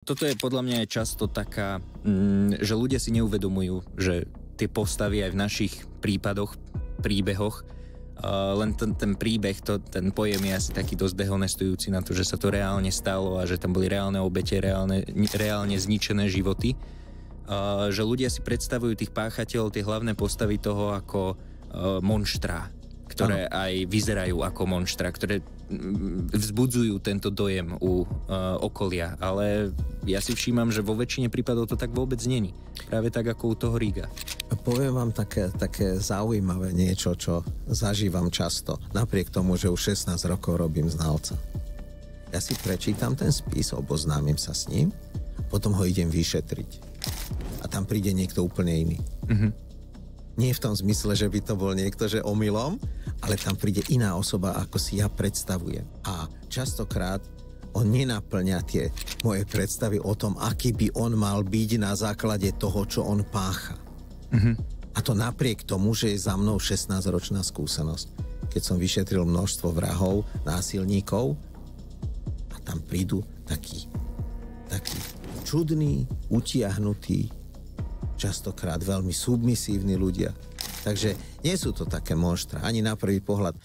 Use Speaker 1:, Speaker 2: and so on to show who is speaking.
Speaker 1: Toto je podľa mňa aj často taká, že ľudia si neuvedomujú, že tie postavy aj v našich prípadoch, príbehoch, len ten príbeh, ten pojem je asi taký dosť dehonestujúci na to, že sa to reálne stalo a že tam boli reálne obete, reálne zničené životy. Že ľudia si predstavujú tých páchateľov, tie hlavné postavy toho ako monštrá, ktoré aj vyzerajú ako monštra, ktoré vzbudzujú tento dojem u okolia, ale ja si všímam, že vo väčšine prípadov to tak vôbec není. Práve tak ako u toho Ríga.
Speaker 2: Poviem vám také zaujímavé niečo, čo zažívam často, napriek tomu, že už 16 rokov robím znalca. Ja si prečítam ten spis, oboznámim sa s ním, potom ho idem vyšetriť. A tam príde niekto úplne iný. Nie v tom zmysle, že by to bol niekto, že omylom, ale tam príde iná osoba, ako si ja predstavujem. A častokrát on nenaplňa tie moje predstavy o tom, aký by on mal byť na základe toho, čo on pácha. A to napriek tomu, že je za mnou 16-ročná skúsenosť. Keď som vyšetril množstvo vrahov, násilníkov a tam prídu takí čudní, utiahnutí, častokrát veľmi submisívni ľudia. Takže nie sú to také monštra, ani na prvý pohľad.